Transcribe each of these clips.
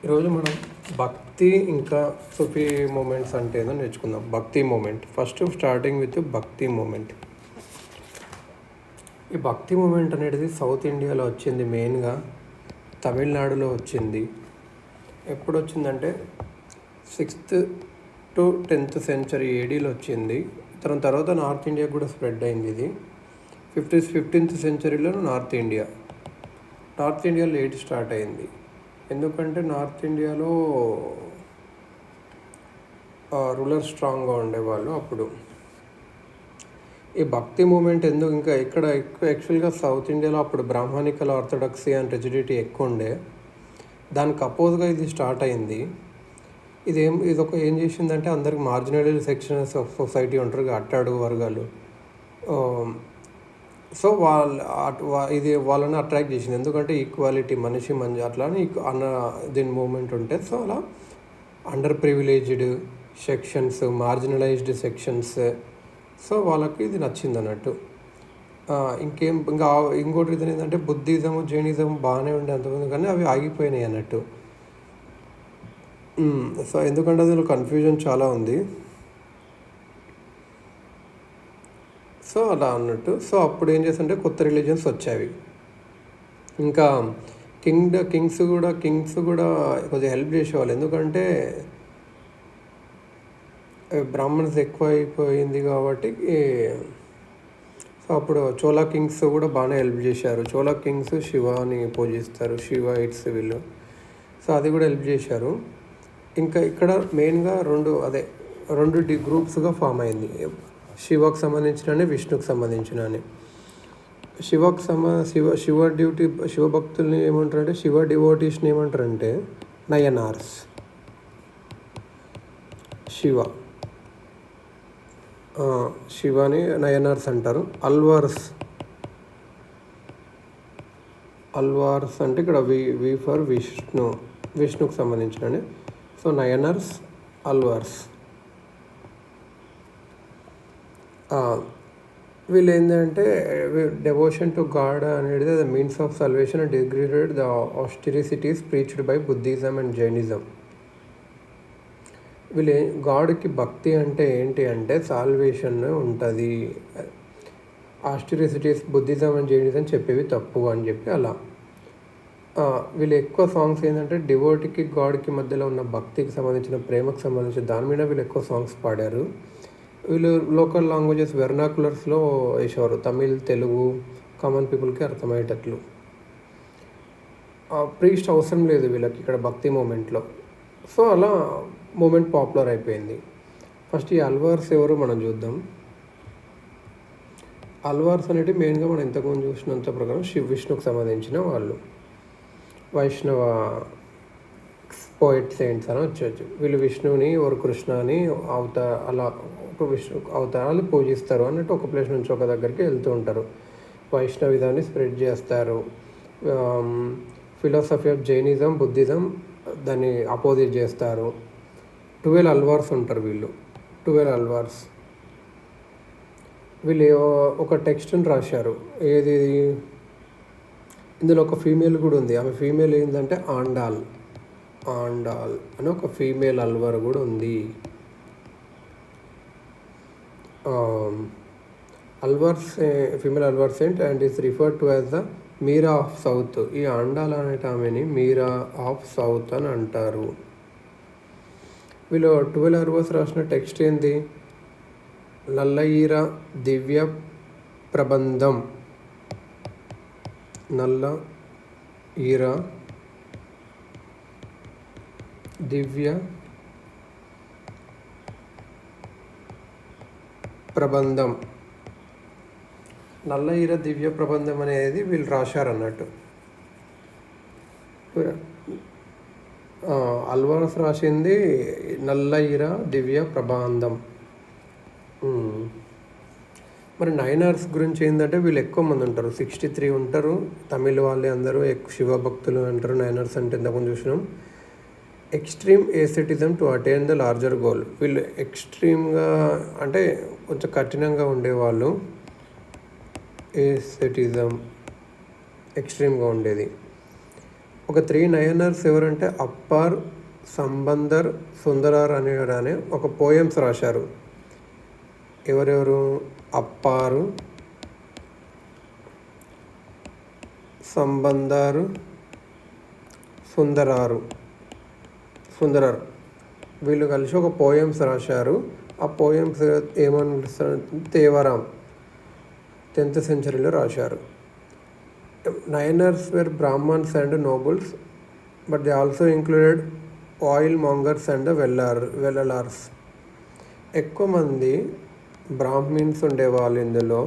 ఈరోజు మనం భక్తి ఇంకా సూఫీ మూమెంట్స్ అంటే ఏదో నేర్చుకుందాం. భక్తి మూమెంట్ ఫస్ట్ స్టార్టింగ్ విత్ భక్తి మూమెంట్. ఈ భక్తి మూమెంట్ అనేది సౌత్ ఇండియాలో వచ్చింది, మెయిన్గా తమిళనాడులో వచ్చింది. ఎప్పుడు వచ్చిందంటే 6th to 10th century ఏడీలో వచ్చింది. తర్వాత నార్త్ ఇండియా కూడా స్ప్రెడ్ అయింది. ఇది 15th centuryలో నార్త్ ఇండియా లేట్ స్టార్ట్ అయింది. ఎందుకంటే నార్త్ ఇండియాలో రూలర్ స్ట్రాంగ్గా ఉండేవాళ్ళు అప్పుడు. ఈ భక్తి మూమెంట్ ఎందుకు ఇంకా ఇక్కడ ఎక్కువ యాక్చువల్గా సౌత్ ఇండియాలో అప్పుడు బ్రాహ్మణికల్ ఆర్థడాక్సీ అండ్ రిజిడిటీ ఎక్కువ ఉండే. దానికి అపోజ్గా ఇది స్టార్ట్ అయింది. ఇదొక ఏం చేసిందంటే అందరికి మార్జినల్ సెక్షన్స్ ఆఫ్ సొసైటీ ఉంటారు, అట్టాడు వర్గాలు. సో ఇది వాళ్ళని అట్రాక్ట్ చేసింది. ఎందుకంటే ఈక్వాలిటీ, మనిషి అట్లా అన్న దీని మూమెంట్ ఉంటే, సో అలా under privileged sections, marginalised sections, so వాళ్ళకి ఇది నచ్చింది అన్నట్టు. ఇంకోటి రీజన్ ఏంటంటే బుద్ధిజం, జైనిజం బాగానే ఉండే అంతమంది, కానీ అవి ఆగిపోయినాయి అన్నట్టు. సో ఎందుకంటే అందులో కన్ఫ్యూజన్ చాలా ఉంది. సో అలా అన్నట్టు. సో అప్పుడు ఏం చేస్తుంటే కొత్త రిలీజియన్స్ వచ్చాయి. ఇంకా కింగ్స్ కూడా కొంచెం హెల్ప్ చేసేవాళ్ళు. ఎందుకంటే బ్రాహ్మణ్స్ ఎక్కువ అయిపోయింది కాబట్టి. సో అప్పుడు చోళా కింగ్స్ కూడా బాగానే హెల్ప్ చేశారు. చోళా కింగ్స్ శివాని పూజిస్తారు, శివైట్స్ వీళ్ళు. సో అది కూడా హెల్ప్ చేశారు. ఇంకా ఇక్కడ మెయిన్గా రెండు గ్రూప్స్గా ఫామ్ అయింది. శివకు సంబంధించిన, విష్ణుకు సంబంధించిన. శివ భక్తుల్ని ఏమంటారంటే, శివ డివోటీస్ని ఏమంటారంటే నయనార్స్. శివని నయనార్స్ అంటారు. అల్వార్స్ అంటే ఇక్కడ వి ఫర్ విష్ణుకు సంబంధించిన. సో నయనార్స్, అల్వార్స్. వీళ్ళు ఏంటంటే డెవోషన్ టు గాడ్ అనేది the means of salvation and degraded the austerities preached by Buddhism and Jainism. వీళ్ళు గాడ్కి భక్తి అంటే ఏంటి అంటే సాల్వేషన్ ఉంటుంది, ఆస్టెరిసిటీస్ బుద్ధిజం అండ్ జైనిజం చెప్పేవి తప్పు అని చెప్పి అలా. వీళ్ళు ఎక్కువ సాంగ్స్ ఏంటంటే డివోటీకి గాడ్కి మధ్యలో ఉన్న భక్తికి సంబంధించిన, ప్రేమకు సంబంధించిన దాని మీద వీళ్ళు ఎక్కువ సాంగ్స్ పాడారు. వీళ్ళు లోకల్ లాంగ్వేజెస్ వెర్నాకులర్స్లో వేసేవారు, తమిళ్, తెలుగు కామన్ పీపుల్కి అర్థమయ్యేటట్లు. ప్రీస్ట్ అవసరం లేదు వీళ్ళకి ఇక్కడ భక్తి మూమెంట్లో. సో అలా మూమెంట్ పాపులర్ అయిపోయింది. ఫస్ట్ ఈ అల్వార్స్ ఎవరు మనం చూద్దాం. అల్వార్స్ అనేవి మెయిన్గా మనం ఇంతకుముందు చూసినంత ప్రకారం విష్ణుకు సంబంధించిన వాళ్ళు, వైష్ణవ పోయిట్ సెయింట్స్ అని వచ్చేచ్చు. వీళ్ళు విష్ణువుని కృష్ణ అని అలా విష్ణు అవతారాలు పూజిస్తారు అన్నట్టు. ఒక ప్లేస్ నుంచి ఒక దగ్గరికి వెళ్తూ ఉంటారు, వైష్ణవిజాన్ని స్ప్రెడ్ చేస్తారు. ఫిలాసఫీ ఆఫ్ జైనిజం, బుద్ధిజం దాన్ని అపోజిట్ చేస్తారు. 12 అల్వార్స్ ఉంటారు వీళ్ళు. 12 అల్వార్స్. వీళ్ళు ఒక టెక్స్ట్ని రాశారు. ఏది ఇందులో ఒక ఫీమేల్ కూడా ఉంది. ఆమె ఫీమేల్ ఏంటంటే ఆండాల్ అని ఒక ఫీమేల్ అల్వార్ కూడా ఉంది. Female Alwar Saint and is referred to as the Meera of south. ఈ ఆండాల్ అనేట ఆమెని మీరా ఆఫ్ సౌత్ అని అంటారు. వీళ్ళు 12 అల్వార్స్ రాసిన టెక్స్ట్ ఏంది? నల్లఈర దివ్య ప్రబంధం. నల్లఈర దివ్య ప్రబంధం. నల్లఈర దివ్య ప్రబంధం అనేది వీళ్ళు రాశారన్నట్టు. అల్వార్స్ రాసింది నల్లఈర దివ్య ప్రబంధం. మరి నైనార్స్ గురించి ఏంటంటే వీళ్ళు ఎక్కువ మంది ఉంటారు, 63 ఉంటారు. తమిళ వాళ్ళే అందరూ శివభక్తులు అంటారు. నైనార్స్ అంటే ఇంతకుముందు చూసినాం. Extreme asceticism to attain the larger goal. వీళ్ళు ఎక్స్ట్రీమ్గా అంటే కొంచెం కఠినంగా ఉండేవాళ్ళు. ఏసెటిజం ఎక్స్ట్రీమ్గా ఉండేది. ఒక 3 నయనర్స్ ఎవరంటే అప్పార్, సంబందర్, సుందరార్ అనే ఒక పోయమ్స్ రాశారు. ఎవరెవరు? అప్పారు, సంబందారు, సుందరార్ వీళ్ళు కలిసి ఒక పోయమ్స్ రాశారు. ఆ పోయమ్స్ ఏమని పిలుస్తారు? తేవరాం 10th centuryలో రాశారు. Nayanars were Brahmans and nobles, but they also included oil mongers and Vellalars. ఎక్కువ మంది బ్రాహ్మిన్స్ ఉండేవాళ్ళు, ఇందులో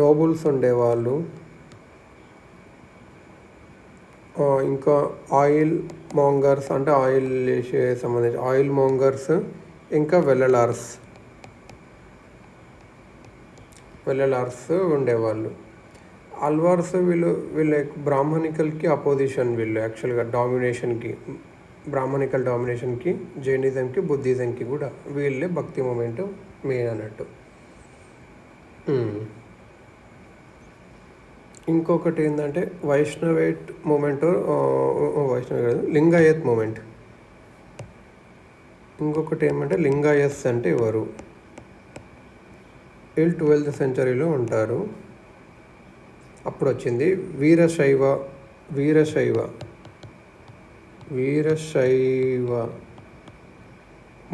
నోబుల్స్ ఉండేవాళ్ళు, ఇంకా ఆయిల్ మాంగర్స్ అంటే ఆయిల్ చేసే సంబంధించి ఆయిల్ మాంగర్స్, ఇంకా వెల్లలార్స్ ఉండేవాళ్ళు. అల్వార్స్ వీళ్ళు బ్రాహ్మణికల్కి అపోజిషన్. వీళ్ళు యాక్చువల్గా బ్రాహ్మణికల్ డామినేషన్కి, జైనిజంకి, బుద్ధిజంకి కూడా వీళ్ళే భక్తి మూమెంట్ మెయిన్ అన్నట్టు. ఇంకొకటి ఏంటంటే వైష్ణవేట్ మూమెంట్, లింగాయత్ మూమెంట్. ఇంకొకటి ఏమంటే లింగాయత్స్ అంటే ఎవరు? వీళ్ళు 12th centuryలో ఉంటారు. అప్పుడు వచ్చింది వీరశైవ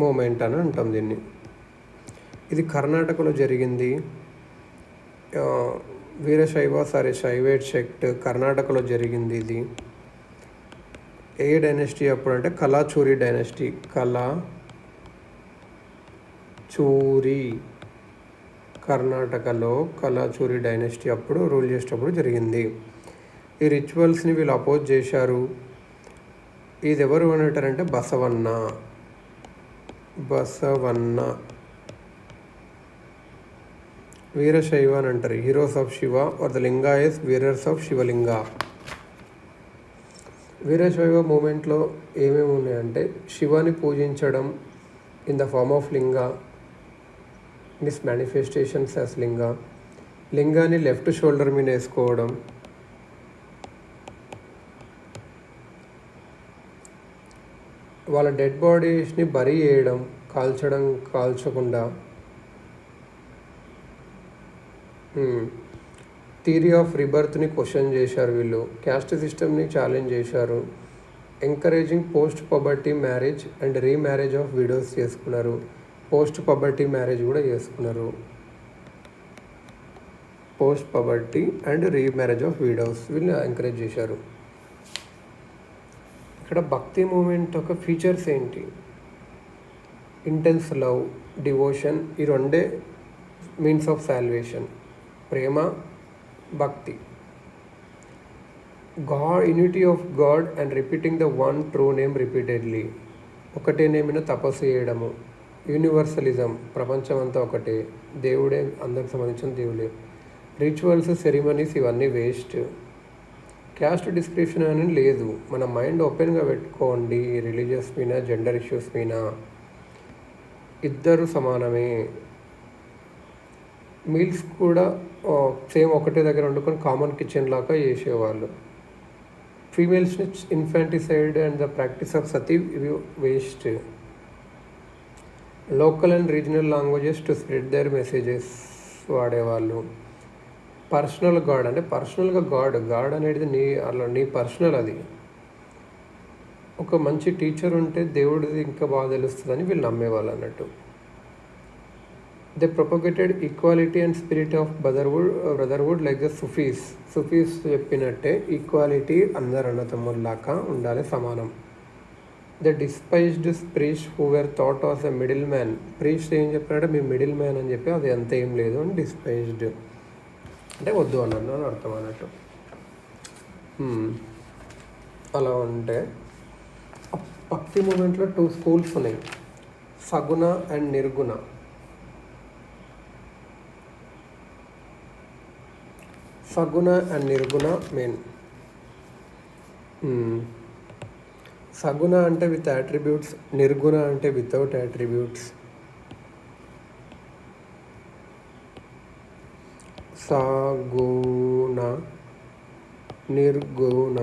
మూమెంట్ అని అంటాం దీన్ని. ఇది కర్ణాటకలో జరిగింది. శైవేట్ సెక్ట్ కర్ణాటకలో జరిగింది. ఇది ఏ డైనస్టీ అప్పుడు అంటే కలాచూరి డైనస్టీ. కర్ణాటకలో కలాచూరి డైనస్టీ అప్పుడు రూల్ చేసేటప్పుడు జరిగింది. ఈ రిచువల్స్ని వీళ్ళు అపోజ్ చేశారు. ఇది ఎవరు అని అంటారంటే బసవన్న వీరశైవ అని అంటారు. Heroes of Shiva are the Lingayats wearers of Shivalinga. Veerashaiva మూమెంట్లో ఏమేమి ఉన్నాయంటే శివాని పూజించడం in the form of linga, miss manifestations as లింగాన్ని లెఫ్ట్ షోల్డర్ మీద వేసుకోవడం, వాళ్ళ డెడ్ బాడీస్ని బరీ చేయడం, కాల్చకుండా, థియరీ ఆఫ్ రిబర్త్ని క్వశ్చన్ చేశారు వీళ్ళు, క్యాస్ట్ సిస్టమ్ని ఛాలెంజ్ చేశారు, encouraging post puberty marriage and remarriage of widows చేసుకున్నారు. పోస్ట్ పబర్టీ మ్యారేజ్ కూడా చేసుకున్నారు. Post puberty and remarriage of widows వీళ్ళు ఎంకరేజ్ చేశారు. ఇక్కడ భక్తి మూమెంట్ ఒక ఫీచర్స్ ఏంటి? ఇంటెన్స్ లవ్, డివోషన్, ఈ రెండే మీన్స్ ఆఫ్ సాల్వేషన్. ప్రేమ, భక్తి. Unity of God and repeating the one true name repeatedly. ఒకటే నేమిన తపస్సు చేయడము. యూనివర్సలిజం, ప్రపంచం అంతా ఒకటే, దేవుడే, అందరికి సంబంధించిన దేవుడే. రిచువల్స్, సెరిమనీస్ ఇవన్నీ వేస్ట్. క్యాస్ట్ డిస్క్రిప్షన్ అని లేదు. మన మైండ్ ఓపెన్గా పెట్టుకోండి. రిలీజియస్ మీద, జెండర్ ఇష్యూస్ మీద ఇద్దరు సమానమే. మీల్స్ కూడా సేమ్ ఒకటే దగ్గర వండుకొని కామన్ కిచెన్ లాగా చేసేవాళ్ళు. ఫీమేల్స్ని infanticide and the practice of sati ఇవి waste. Local and regional languages to spread their messages వాడేవాళ్ళు. పర్సనల్ గాడ్ అంటే పర్సనల్గా గాడ్ అనేది నీ పర్సనల్. అది ఒక మంచి టీచర్ ఉంటే దేవుడిది ఇంకా బాగా తెలుస్తుందని వీళ్ళు నమ్మేవాళ్ళు అన్నట్టు. They propagated equality and spirit of brotherhood like the Sufis చెప్పినట్టే ఈక్వాలిటీ, అందరు అన్నతమ్ముల్లాగా ఉండాలి, సమానం. The despised priest who were thought of a middle man. Priest ఏం చెప్పారంటే మీ మిడిల్ మ్యాన్ అని చెప్పి అది అంత ఏం లేదు అని డిస్పైజ్డ్ అంటే వద్దు అన్నాను అని అర్థం అన్నట్టు. అలా ఉంటే భక్తి మూమెంట్లో 2 స్కూల్స్ ఉన్నాయి, సగుణ అండ్ నిర్గుణ. సగుణ అండ్ నిర్గుణ మెయిన్. సగుణ అంటే విత్ యాట్రిబ్యూట్స్, నిర్గుణ అంటే వితౌట్ యాట్రిబ్యూట్స్. సగుణ నిర్గుణ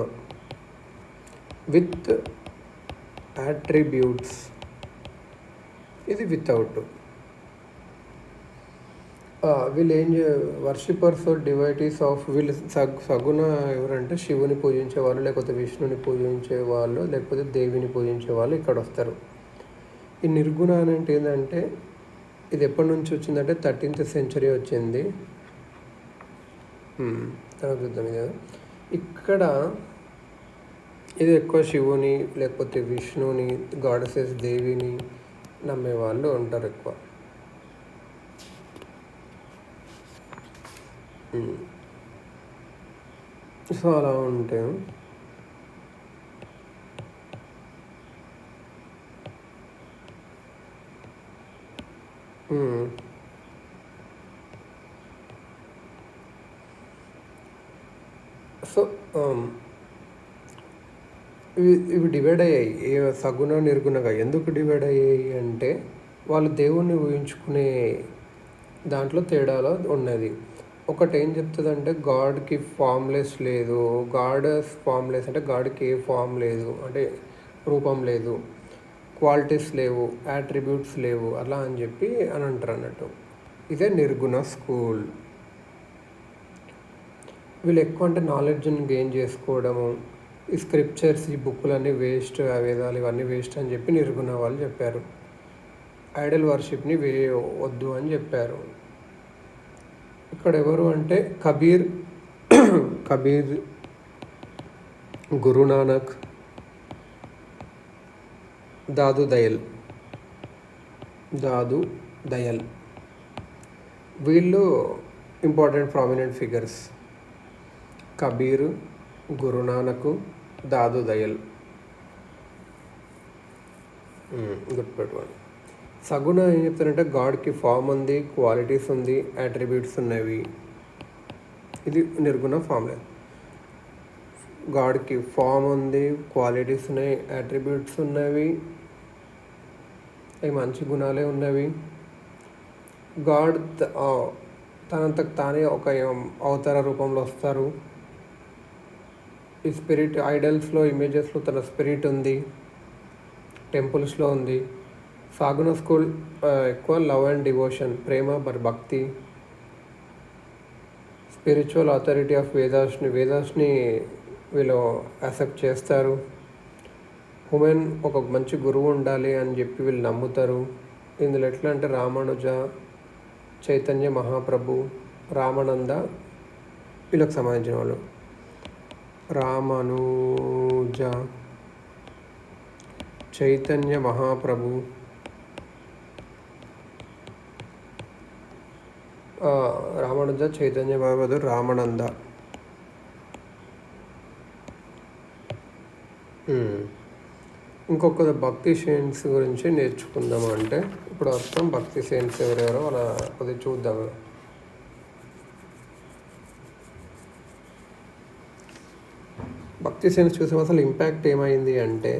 విత్ యాట్రిబ్యూట్స్, ఇది వితౌట్. వీళ్ళు ఏం వర్షిపర్స్ డివైటీస్ ఆఫ్, వీళ్ళు సగుణ ఎవరంటే శివుని పూజించే వాళ్ళు, లేకపోతే విష్ణుని పూజించే వాళ్ళు, లేకపోతే దేవిని పూజించే వాళ్ళు ఇక్కడ వస్తారు. ఈ నిర్గుణ అంటే ఏంటంటే ఇది ఎప్పటి నుంచి వచ్చిందంటే 13th century వచ్చింది. తర్వాత చూద్దాం ఇది. ఇక్కడ ఇది ఎక్కువ శివుని లేకపోతే విష్ణుని, గాడెసెస్ దేవిని నమ్మే వాళ్ళు ఉంటారు ఎక్కువ. సో అలా ఉంటాయి. సో ఇవి డివైడ్ అయ్యాయి. సగుణ నిర్గుణగా ఎందుకు డివైడ్ అయ్యాయి అంటే వాళ్ళు దేవుణ్ణి ఊహించుకునే దాంట్లో తేడాలో ఉన్నది. ఒకటి ఏం చెప్తుందంటే గాడ్కి ఫామ్లెస్ లేదు, గాడ్ ఫామ్లెస్ అంటే గాడ్కి ఏ ఫామ్ లేదు, అంటే రూపం లేదు, క్వాలిటీస్ లేవు, యాట్రిబ్యూట్స్ లేవు అలా అని చెప్పి అని అంటారు అన్నట్టు. ఇదే నిర్గుణ స్కూల్. వీళ్ళు ఎక్కువ అంటే నాలెడ్జ్ని గెయిన్ చేసుకోవడము, ఈ స్క్రిప్చర్స్ ఈ బుక్కులన్నీ వేస్ట్, ఆ వేదాలు ఇవన్నీ వేస్ట్ అని చెప్పి నిర్గుణ వాళ్ళు చెప్పారు. ఐడల్ వర్షిప్ని వద్దు అని చెప్పారు. ఇక్కడ ఎవరు అంటే కబీర్, గురునానక్, దాదు దయల్ వీళ్ళు important prominent figures. Kabir, Guru Nanak, Dadu Dayal గుర్తుపెట్టుకోండి. సగుణ ఏం చెప్తారంటే గాడ్కి ఫామ్ ఉంది, క్వాలిటీస్ ఉంది, యాట్రిబ్యూట్స్ ఉన్నవి. ఇది నిర్గుణ ఫామ్లే. గాడ్కి ఫామ్ ఉంది, క్వాలిటీస్ ఉన్నాయి, యాట్రిబ్యూట్స్ ఉన్నవి, అవి మంచి గుణాలే ఉన్నవి. గాడ్ తనంతకు తానే ఒక అవతార రూపంలో వస్తారు. ఈ స్పిరిట్ ఐడల్స్లో, ఇమేజెస్లో తన స్పిరిట్ ఉంది, టెంపుల్స్లో ఉంది. సాగుణ స్కూల్ ఎక్కువ లవ్ అండ్ డివోషన్, ప్రేమ మరి భక్తి, స్పిరిచువల్ అథారిటీ ఆఫ్ వేదాస్ని వీళ్ళు యాక్సెప్ట్ చేస్తారు. ఉమెన్ ఒక మంచి గురువు ఉండాలి అని చెప్పి వీళ్ళు నమ్ముతారు. ఇందులో ఎట్లా అంటే రామానుజ, చైతన్య మహాప్రభు, రామానంద వీళ్ళకి సంబంధించిన వాళ్ళు. రామానుజ, చైతన్య మహాప్రభు, రామానుజ, చైతన్య మహాప్రభు, రామానంద. ఇంకొక భక్తి సెయింట్స్ గురించి నేర్చుకుందాము. అంటే ఇప్పుడు అర్థం భక్తి సెయింట్స్ ఎవరెవరో అలా కొద్దిగా చూద్దాము. భక్తి సెయింట్స్ చూసాం. అసలు ఇంపాక్ట్ ఏమైంది అంటే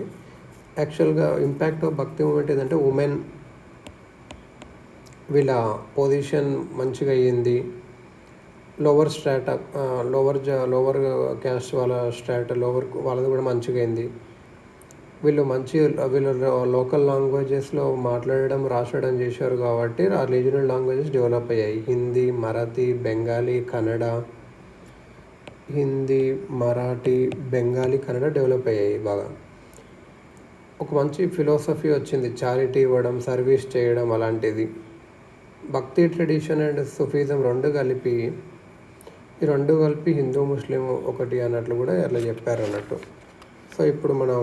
యాక్చువల్గా ఇంపాక్ట్ ఆఫ్ భక్తి మూమెంట్ ఏంటంటే ఉమెన్ వీళ్ళ పొజిషన్ మంచిగా అయ్యింది. లోవర్ క్యాస్ట్ వాళ్ళ వాళ్ళది కూడా మంచిగా అయింది. వీళ్ళు లోకల్ లాంగ్వేజెస్లో మాట్లాడడం, రాసడం చేశారు కాబట్టి ఆ రీజనల్ లాంగ్వేజెస్ డెవలప్ అయ్యాయి. హిందీ, మరాఠీ, బెంగాలీ, కన్నడ డెవలప్ అయ్యాయి బాగా. ఒక మంచి ఫిలాసఫీ వచ్చింది, చారిటీ ఇవ్వడం, సర్వీస్ చేయడం అలాంటిది. భక్తి ట్రెడిషన్ అండ్ సూఫిజం ఈ రెండు కలిపి హిందూ ముస్లిం ఒకటి అన్నట్లు కూడా అట్లా చెప్పారు అన్నట్టు. సో ఇప్పుడు మనం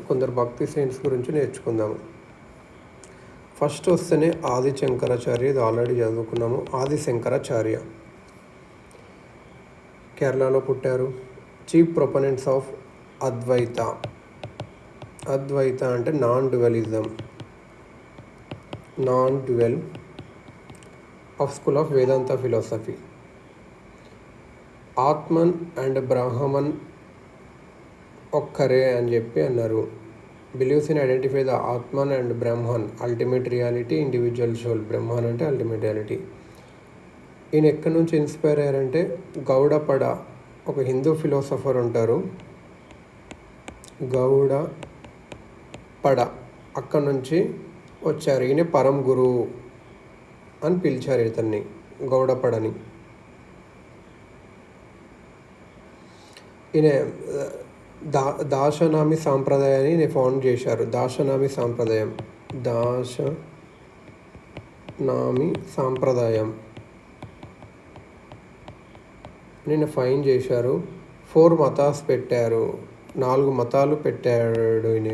కొందరు భక్తి సెయింట్స్ గురించి నేర్చుకుందాము. ఫస్ట్ వస్తేనే ఆది శంకరాచార్య, ఇది ఆల్రెడీ చదువుకున్నాము. ఆది శంకరాచార్య కేరళలో పుట్టారు. చీఫ్ ప్రొపనెంట్స్ ఆఫ్ అద్వైత అంటే non dual of school of Vedanta philosophy. Atman and Brahman ఒక్కరే అని చెప్పి అన్నారు. Believes in identify the Atman and Brahman, ultimate reality, individual soul. Brahman అంటే అల్టిమేట్ రియాలిటీ. ఈయన ఎక్కడి నుంచి ఇన్స్పైర్ అయ్యారంటే గౌడపడ ఒక హిందూ ఫిలాసఫర్ ఉంటారు, గౌడ పడ. అక్కడ నుంచి వచ్చారు. ఈయన పరం గురువు అని పిలిచారు ఇతన్ని, గౌడపడని. ఈయన దాశనామి సాంప్రదాయాన్ని ఫౌండ్ చేశారు. దాశనామి సాంప్రదాయం నేను ఫైన్ చేశారు. 4 మతాస్ పెట్టారు, 4 మతాలు పెట్టాడు ఈయన.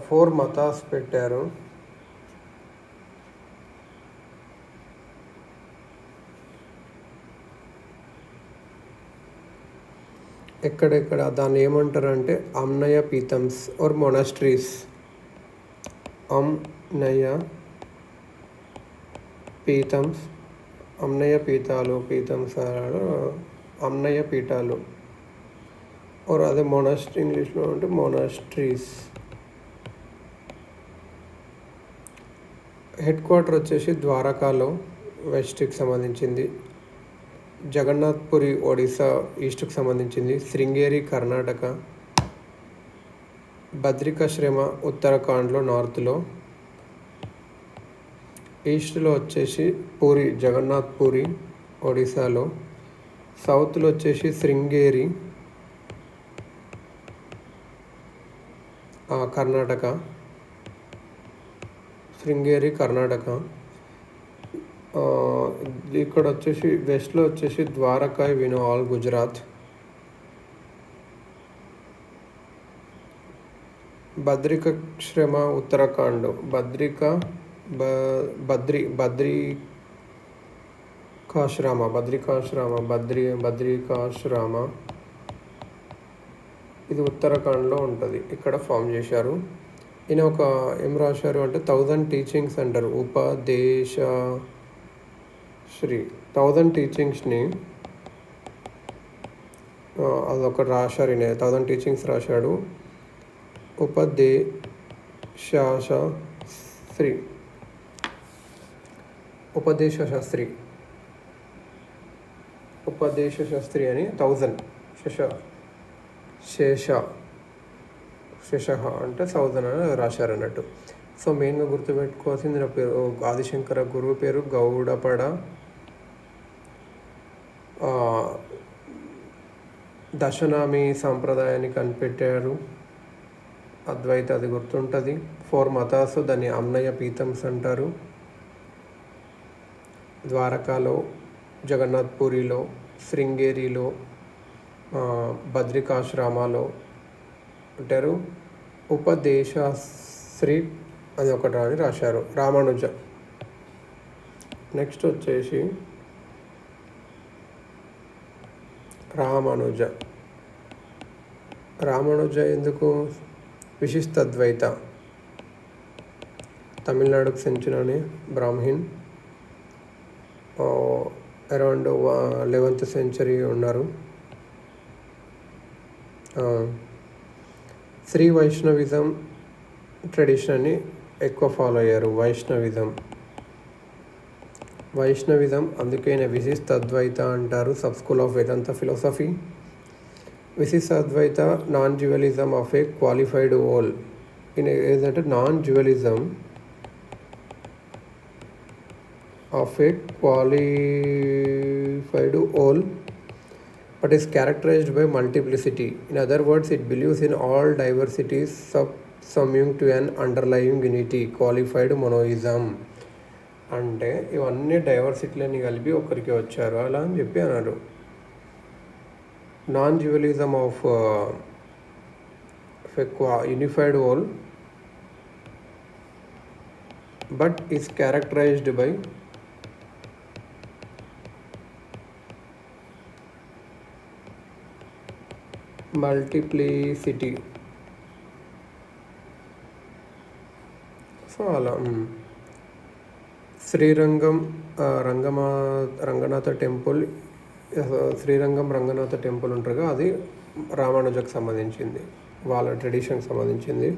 4 మతాస్ పెట్టారు. ఎక్కడెక్కడ దాన్ని ఏమంటారంటే అమ్నయ పీతమ్స్ ఆర్ మొనాస్ట్రీస్. అమ్నయ పీఠాలు, అమ్నయ పీఠాలు ఆర్ అదే మొనాస్ట్రీ, ఇంగ్లీష్లో అంటే మొనాస్ట్రీస్. హెడ్ క్వార్టర్ వచ్చేసి ద్వారకాలో, వెస్ట్కి సంబంధించింది. జగన్నాథ్పురి ఒడిశా, ఈస్ట్కి సంబంధించింది. శృంగేరి కర్ణాటక. బద్రికాశ్రమ ఉత్తరాఖండ్లో, నార్త్లో. ఈస్ట్లో వచ్చేసి పూరి, జగన్నాథ్పురి ఒడిశాలో. సౌత్లో వచ్చేసి శృంగేరి కర్ణాటక. ఇక్కడ వచ్చేసి వెస్ట్లో వచ్చేసి ద్వారకా, ఆల్ గుజరాత్. బద్రికాశ్రమ ఉత్తరాఖండ్. బద్రికాశ్రమ ఇది ఉత్తరాఖండ్లో ఉంటుంది. ఇక్కడ ఫామ్ చేశారు. ఈయన ఒక ఏం రాశారు అంటే 1000 టీచింగ్స్ అంటారు. ఉపదేశశ్రీ 1000 టీచింగ్స్ని అదొకటి రాశారు. ఈయన 1000 టీచింగ్స్ రాశాడు. ఉపదేశశాస్త్రి అని 1000. శేష అంటే 1000 అని రాశారు అన్నట్టు. సో మెయిన్గా గుర్తుపెట్టుకోవాల్సింది, నా పేరు ఆదిశంకర, గురువు పేరు గౌడపడ. దశనామి సాంప్రదాయాన్ని కనిపెట్టారు, అద్వైత, అది గుర్తుంటుంది. 4 మతాసు, దాన్ని అమ్నయ పీతమ్స్ అంటారు. ద్వారకాలో, జగన్నాథ్పురిలో, శృంగేరిలో, బద్రికాశ్రమాలో అంటారు. ఉపదేశశ్రీ అది ఒకటి అని రాశారు. రామానుజ. నెక్స్ట్ వచ్చేసి రామానుజ ఎందుకు? విశిష్టాద్వైత, తమిళనాడుకు చెందిన బ్రాహ్మణ్. అరౌండ్ 11th century ఉన్నారు. శ్రీ వైష్ణవిజం ట్రెడిషన్ని ఎక్కువ ఫాలో అయ్యారు. వైష్ణవిజం అందుకే విశిష్ట అద్వైత అంటారు. Sub school of Vedanta philosophy. Vishishta Advaita non dualism of a qualified whole. ఏదంటే non dualism of a qualified whole, but is characterized by multiplicity. In other words, it believes in all diversities subsuming to an underlying unity, qualified monoism. అంటే ఇవన్నీ డైవర్సిటీలని కలిపి ఒకరికి వచ్చారు అలా అని చెప్పి అన్నారు. Non dualism of unified whole, but is characterized by multiplicity. So అలా శ్రీరంగం రంగనాథ టెంపుల్, శ్రీరంగం రంగనాథ టెంపుల్ ఉంటారుగా, అది రామానుజకు సంబంధించింది, వాళ్ళ ట్రెడిషన్కి సంబంధించింది.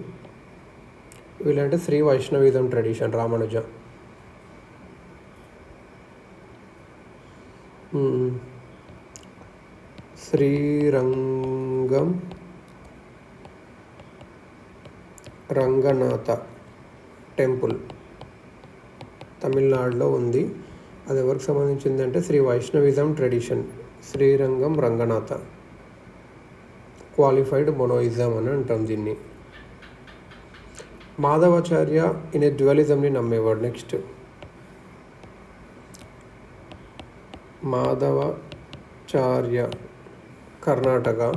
వీళ్ళంటే శ్రీ వైష్ణవిజం ట్రెడిషన్ రామానుజ. శ్రీరంగం రంగనాథ టెంపుల్ తమిళనాడులో ఉంది. అది ఎవరికి సంబంధించిందంటే Sri Vaishnavism tradition. Srirangam Ranganatha qualified monism అని అంటాం దీన్ని. మాధవాచార్య ఇన్ డ్యువలిజంని నమ్మేవాడు. నెక్స్ట్ మాధవాచార్య కర్ణాటక.